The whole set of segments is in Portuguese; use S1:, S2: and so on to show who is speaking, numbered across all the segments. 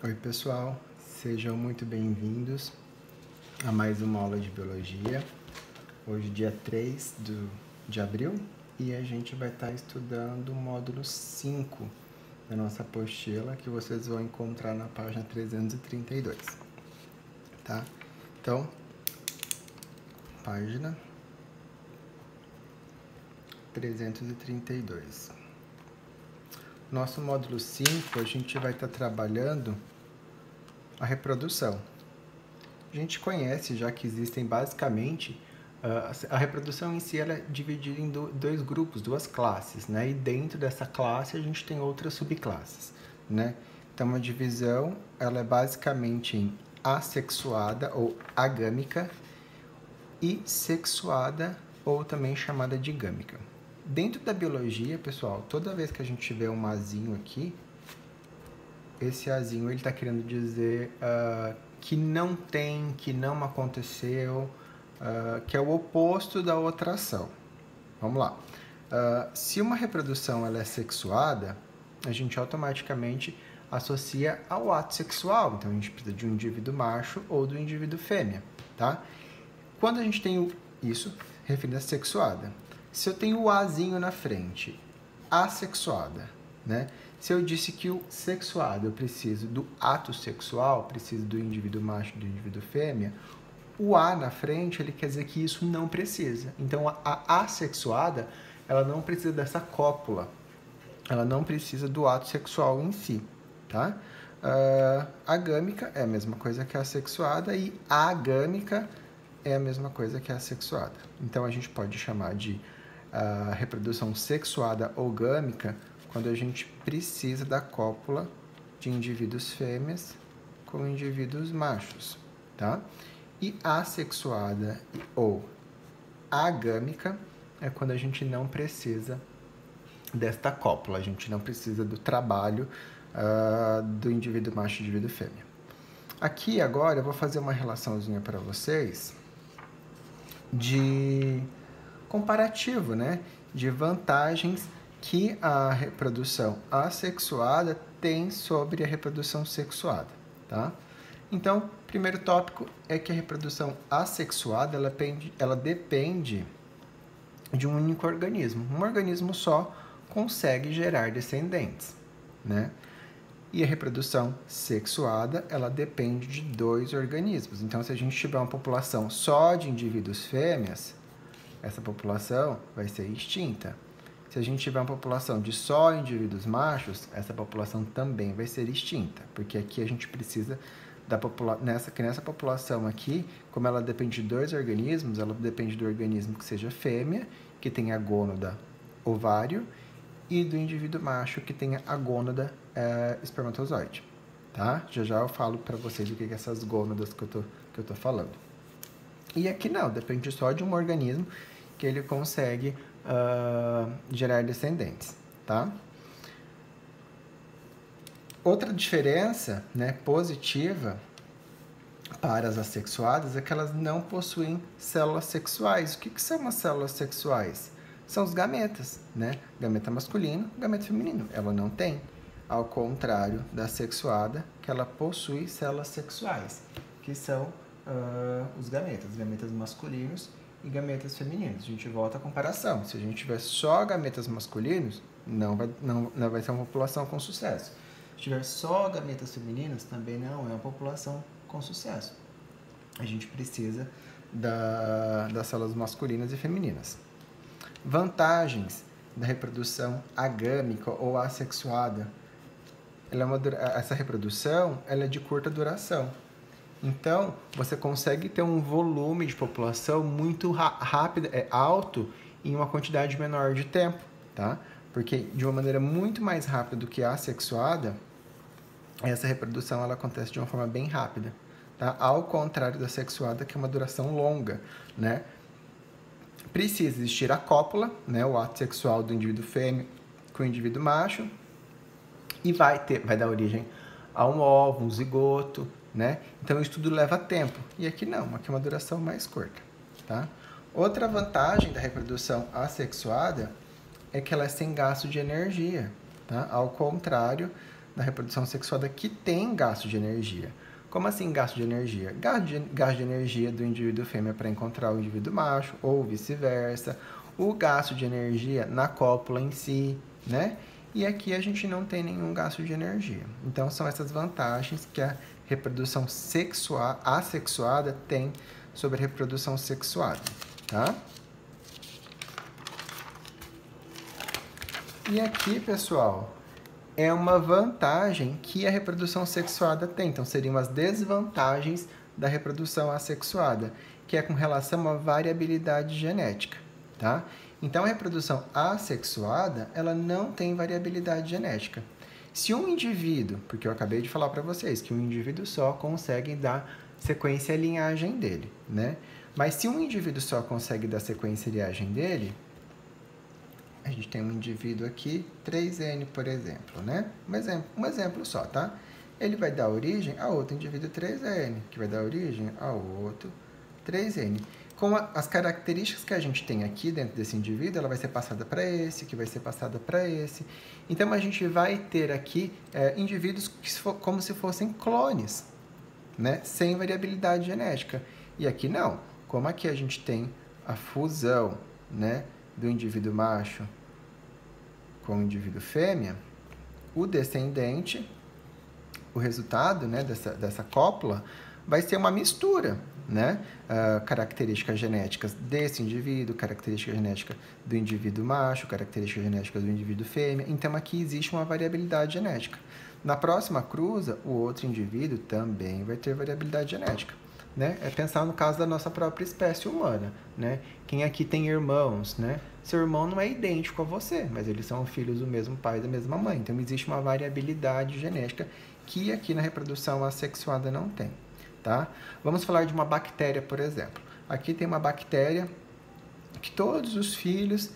S1: Oi pessoal, sejam muito bem-vindos a mais uma aula de Biologia. Hoje dia 3 de abril e a gente vai estar estudando o módulo 5 da nossa apostila que vocês vão encontrar na página 332, tá? Então, página 332. Nosso módulo 5, a gente vai estar trabalhando a reprodução. A gente conhece já que existem basicamente, a reprodução em si ela é dividida em dois grupos, duas classes, né? E dentro dessa classe a gente tem outras subclasses, né? Então a divisão ela é basicamente em assexuada ou agâmica e sexuada ou também chamada de gâmica. Dentro da biologia, pessoal, toda vez que a gente tiver um azinho aqui, esse azinho ele está querendo dizer que não tem, que não aconteceu, que é o oposto da outra ação. Vamos lá. Se uma reprodução ela é sexuada, a gente automaticamente associa ao ato sexual. Então, a gente precisa de um indivíduo macho ou do indivíduo fêmea, tá? Quando a gente tem isso, referindo a sexuada. Se eu tenho o azinho na frente, assexuada, né? Se eu disse que o sexuado eu preciso do ato sexual, preciso do indivíduo macho e do indivíduo fêmea, o A na frente, ele quer dizer que isso não precisa. Então, a assexuada, ela não precisa dessa cópula. Ela não precisa do ato sexual em si, tá? A gâmica é a mesma coisa que a assexuada e a agâmica é a mesma coisa que a assexuada. Então, a gente pode chamar de reprodução sexuada ou gâmica quando a gente precisa da cópula de indivíduos fêmeas com indivíduos machos, tá? E assexuada ou agâmica é quando a gente não precisa desta cópula, a gente não precisa do trabalho do indivíduo macho e indivíduo fêmea. Aqui agora eu vou fazer uma relaçãozinha para vocês de comparativo, né? De vantagens que a reprodução assexuada tem sobre a reprodução sexuada, tá? Então, primeiro tópico é que a reprodução assexuada ela depende de um único organismo. Um organismo só consegue gerar descendentes, né? E a reprodução sexuada, ela depende de dois organismos. Então, se a gente tiver uma população só de indivíduos fêmeas, essa população vai ser extinta. Se a gente tiver uma população de só indivíduos machos, essa população também vai ser extinta, porque aqui a gente precisa nessa população aqui, como ela depende de dois organismos, ela depende do organismo que seja fêmea, que tenha a gônada ovário, e do indivíduo macho que tenha a gônada espermatozoide, tá? Já eu falo para vocês o que é essas gônadas que eu tô falando. E aqui não, depende só de um organismo que ele consegue gerar descendentes, tá? Outra diferença, né, positiva para as assexuadas é que elas não possuem células sexuais. O que são as células sexuais? São os gametas, né? Gameta masculino, gameta feminino. Ela não tem. Ao contrário da sexuada, que ela possui células sexuais, que são os gametas masculinos e gametas femininos. A gente volta à comparação. Se a gente tiver só gametas masculinos, não vai ser uma população com sucesso. Se tiver só gametas femininas, também não é uma população com sucesso. A gente precisa das células masculinas e femininas. Vantagens da reprodução agâmica ou assexuada. Essa reprodução ela é de curta duração. Então, você consegue ter um volume de população muito rápido, alto, em uma quantidade menor de tempo, tá? Porque de uma maneira muito mais rápida do que a assexuada, essa reprodução ela acontece de uma forma bem rápida, tá? Ao contrário da sexuada, que é uma duração longa, né? Precisa existir a cópula, né? O ato sexual do indivíduo fêmea com o indivíduo macho, e vai dar origem a um ovo, um zigoto, né? Então, isso tudo leva tempo. E aqui não, aqui é uma duração mais curta, tá? Outra vantagem da reprodução assexuada é que ela é sem gasto de energia, tá? Ao contrário da reprodução sexuada que tem gasto de energia. Como assim gasto de energia? Gasto de energia do indivíduo fêmea para encontrar o indivíduo macho, ou vice-versa. O gasto de energia na cópula em si, né? E aqui a gente não tem nenhum gasto de energia. Então, são essas vantagens que a reprodução assexuada tem sobre a reprodução sexuada, tá? E aqui, pessoal, é uma vantagem que a reprodução sexuada tem. Então, seriam as desvantagens da reprodução assexuada, que é com relação à variabilidade genética, tá? Então, a reprodução assexuada, ela não tem variabilidade genética. Se um indivíduo, porque eu acabei de falar para vocês que um indivíduo só consegue dar sequência à linhagem dele, né? Mas se um indivíduo só consegue dar sequência à linhagem dele, a gente tem um indivíduo aqui, 3N, por exemplo, né? Um exemplo só, tá? Ele vai dar origem a outro indivíduo 3N, que vai dar origem a outro 3N. Com as características que a gente tem aqui dentro desse indivíduo, ela vai ser passada para esse, que vai ser passada para esse. Então, a gente vai ter aqui indivíduos como se fossem clones, né? Sem variabilidade genética. E aqui não. Como aqui a gente tem a fusão, né, do indivíduo macho com o indivíduo fêmea, o descendente, o resultado, né, dessa cópula, vai ser uma mistura, né? Características genéticas desse indivíduo, característica genética do indivíduo macho, característica genética do indivíduo fêmea. Então, aqui existe uma variabilidade genética. Na próxima cruza, o outro indivíduo também vai ter variabilidade genética, né? É pensar no caso da nossa própria espécie humana, né? Quem aqui tem irmãos, né? Seu irmão não é idêntico a você, mas eles são filhos do mesmo pai e da mesma mãe. Então, existe uma variabilidade genética que aqui na reprodução assexuada não tem, tá? Vamos falar de uma bactéria, por exemplo. Aqui tem uma bactéria que todos os filhos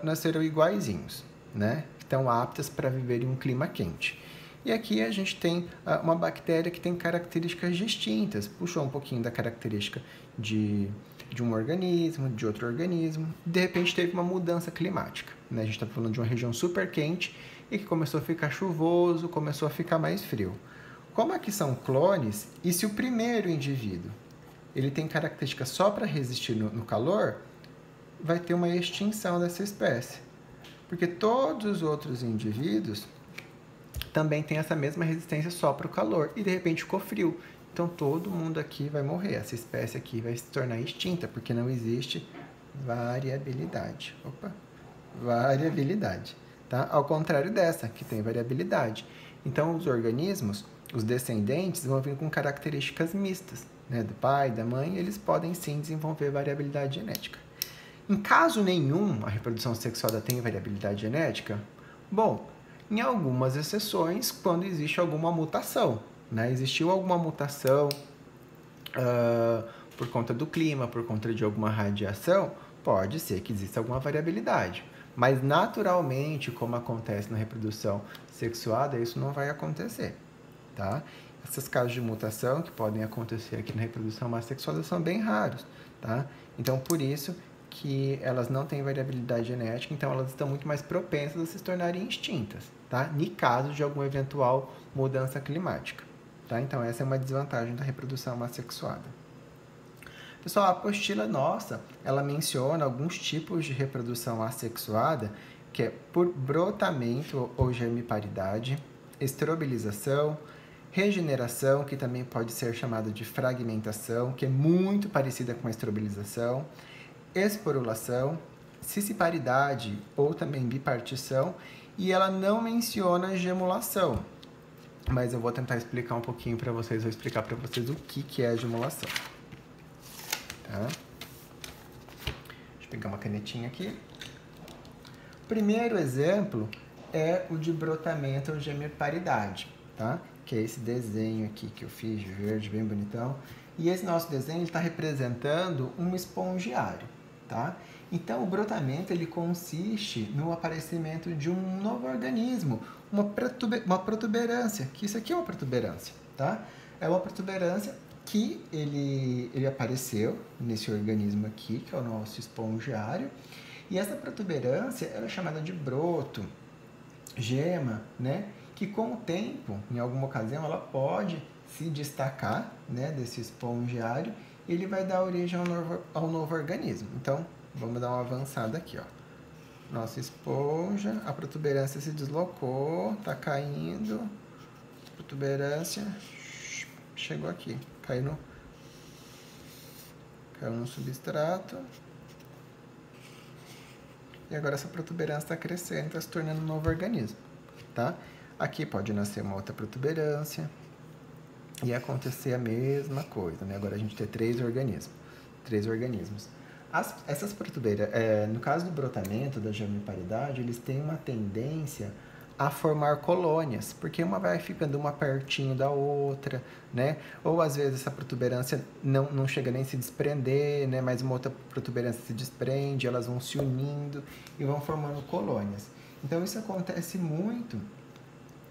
S1: nasceram iguaizinhos, né? Estão aptas para viver em um clima quente. E aqui a gente tem uma bactéria que tem características distintas. Puxou um pouquinho da característica de um organismo, de outro organismo. De repente teve uma mudança climática, né? A gente está falando de uma região super quente e que começou a ficar chuvoso, começou a ficar mais frio. Como aqui são clones, e se o primeiro indivíduo ele tem características só para resistir no calor, vai ter uma extinção dessa espécie. Porque todos os outros indivíduos também têm essa mesma resistência só para o calor, e de repente ficou frio. Então todo mundo aqui vai morrer, essa espécie aqui vai se tornar extinta, porque não existe variabilidade. Variabilidade, tá? Ao contrário dessa, que tem variabilidade. Então os organismos, os descendentes, vão vir com características mistas, né? Do pai, da mãe, e eles podem sim desenvolver variabilidade genética. Em caso nenhum a reprodução sexuada tem variabilidade genética, bom, em algumas exceções, quando existe alguma mutação, né? Existiu alguma mutação por conta do clima, por conta de alguma radiação, pode ser que exista alguma variabilidade. Mas naturalmente, como acontece na reprodução sexuada, isso não vai acontecer, tá? Esses casos de mutação que podem acontecer aqui na reprodução assexuada são bem raros, tá? Então, por isso que elas não têm variabilidade genética, então elas estão muito mais propensas a se tornarem extintas, tá? Em caso de alguma eventual mudança climática, tá? Então, essa é uma desvantagem da reprodução assexuada. Pessoal, a apostila nossa, ela menciona alguns tipos de reprodução assexuada, que é por brotamento ou germiparidade, estrobilização, regeneração, que também pode ser chamada de fragmentação, que é muito parecida com a estrobilização, esporulação, cisciparidade ou também bipartição, e ela não menciona gemulação, mas eu vou tentar explicar um pouquinho para vocês, vou explicar para vocês o que é a gemulação. Tá? Deixa eu pegar uma canetinha aqui. O primeiro exemplo é o de brotamento ou germiparidade, tá? Que é esse desenho aqui que eu fiz de verde, bem bonitão. E esse nosso desenho está representando um espongiário, tá? Então, o brotamento ele consiste no aparecimento de um novo organismo, uma protuberância, que isso aqui é uma protuberância, tá? É uma protuberância que ele apareceu nesse organismo aqui, que é o nosso espongiário, e essa protuberância ela é chamada de broto, gema, né? que com o tempo, em alguma ocasião, ela pode se destacar, né, desse espongiário e ele vai dar origem ao novo organismo. Então, vamos dar uma avançada aqui, ó. Nossa esponja, a protuberância se deslocou, tá caindo, protuberância chegou aqui, caiu no substrato. E agora essa protuberância está crescendo, está se tornando um novo organismo, tá? Aqui pode nascer uma outra protuberância e acontecer a mesma coisa, né? Agora a gente tem três organismos. Essas protuberâncias, no caso do brotamento, da geomiparidade, eles têm uma tendência a formar colônias, porque uma vai ficando uma pertinho da outra, né? Ou às vezes essa protuberância não chega nem a se desprender, né? Mas uma outra protuberância se desprende, elas vão se unindo e vão formando colônias. Então isso acontece muito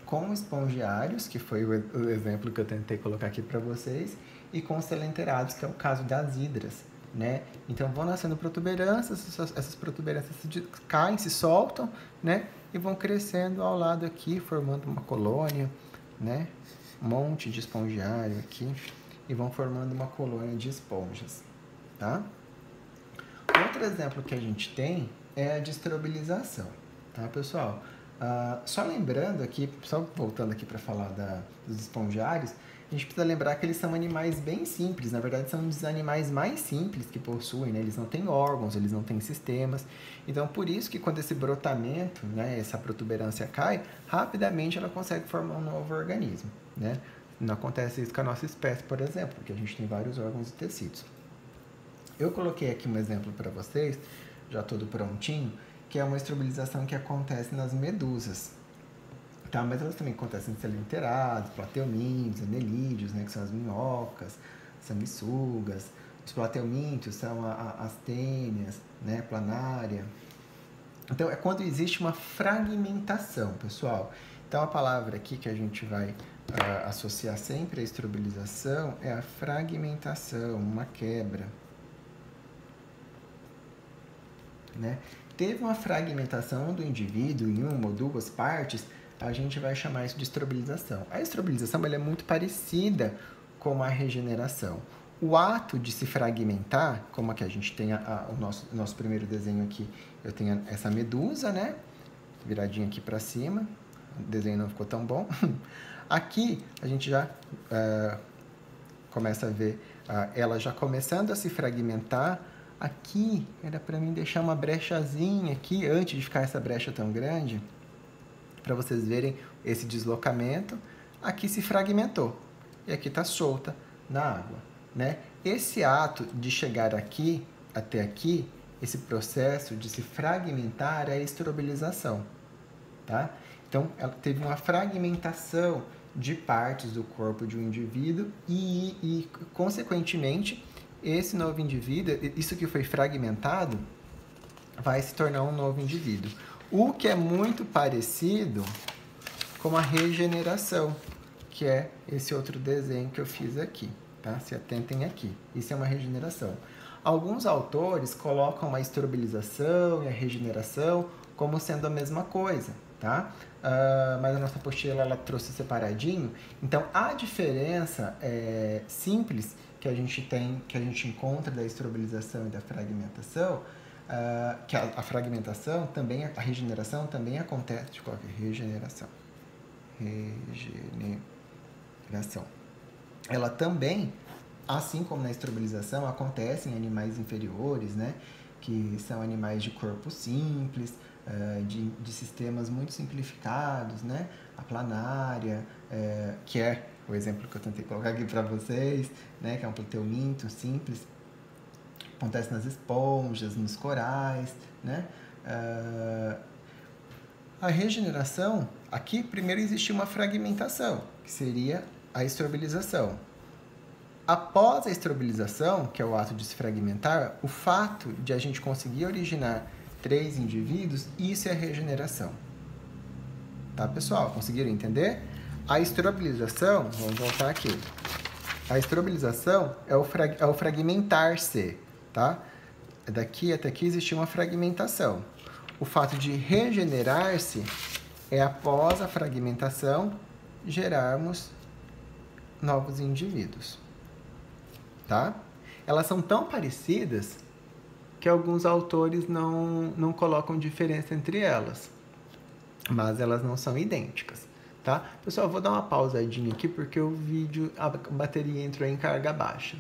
S1: com espongiários, que foi o exemplo que eu tentei colocar aqui para vocês, e com selenterados, que é o caso das hidras, né? Então vão nascendo protuberâncias, essas protuberâncias caem, se soltam, né? E vão crescendo ao lado aqui, formando uma colônia, né? Um monte de espongiário aqui, e vão formando uma colônia de esponjas, tá? Outro exemplo que a gente tem é a distrobilização, tá, pessoal? Só lembrando aqui, só voltando aqui para falar dos espongiários, a gente precisa lembrar que eles são animais bem simples, na verdade são os animais mais simples que possuem, né? Eles não têm órgãos, eles não têm sistemas, então por isso que quando esse brotamento, né, essa protuberância cai, rapidamente ela consegue formar um novo organismo, né? Não acontece isso com a nossa espécie, por exemplo, porque a gente tem vários órgãos e tecidos. Eu coloquei aqui um exemplo para vocês, já todo prontinho, que é uma estrobilização que acontece nas medusas. Tá, mas elas também acontecem em selenterados, plateumintos, anelídeos, né, que são as minhocas, sanguessugas. Os plateumintos são as tênias, né, planária. Então, é quando existe uma fragmentação, pessoal. Então, a palavra aqui que a gente vai associar sempre à estrobilização é a fragmentação, uma quebra, né? Teve uma fragmentação do indivíduo em uma ou duas partes, a gente vai chamar isso de estrobilização. A estrobilização ela é muito parecida com a regeneração. O ato de se fragmentar, como aqui a gente tem o nosso primeiro desenho aqui, eu tenho essa medusa, né? Viradinha aqui para cima, o desenho não ficou tão bom. Aqui a gente já começa a ver ela já começando a se fragmentar. Aqui era para mim deixar uma brechazinha aqui, antes de ficar essa brecha tão grande, para vocês verem esse deslocamento. Aqui se fragmentou e aqui está solta na água, né? Esse ato de chegar aqui até aqui, esse processo de se fragmentar é a estrobilização, tá? Então, ela teve uma fragmentação de partes do corpo de um indivíduo e consequentemente, esse novo indivíduo, isso que foi fragmentado, vai se tornar um novo indivíduo. O que é muito parecido com a regeneração, que é esse outro desenho que eu fiz aqui, tá? Se atentem aqui. Isso é uma regeneração. Alguns autores colocam a estrobilização e a regeneração como sendo a mesma coisa, tá? Mas a nossa apostila ela trouxe separadinho. Então, a diferença simples que a gente tem, que a gente encontra da estrobilização e da fragmentação, que a fragmentação também, a regeneração também acontece. Deixa eu colocar regeneração. Ela também, assim como na estrobilização, acontece em animais inferiores, né? Que são animais de corpo simples, de sistemas muito simplificados, né? A planária, que é o exemplo que eu tentei colocar aqui para vocês, né? Que é um plateuminto simples. Acontece nas esponjas, nos corais, né? A regeneração, aqui primeiro existia uma fragmentação, que seria a estrobilização. Após a estrobilização, que é o ato de se fragmentar, o fato de a gente conseguir originar 3 indivíduos, isso é regeneração. Tá, pessoal? Conseguiram entender? A estrobilização, vamos voltar aqui. A estrobilização é o fragmentar-se, tá? Daqui até aqui existia uma fragmentação. O fato de regenerar-se é após a fragmentação gerarmos novos indivíduos, tá? Elas são tão parecidas que alguns autores não colocam diferença entre elas, mas elas não são idênticas, tá? Pessoal, eu vou dar uma pausadinha aqui porque o vídeo, a bateria entrou em carga baixa.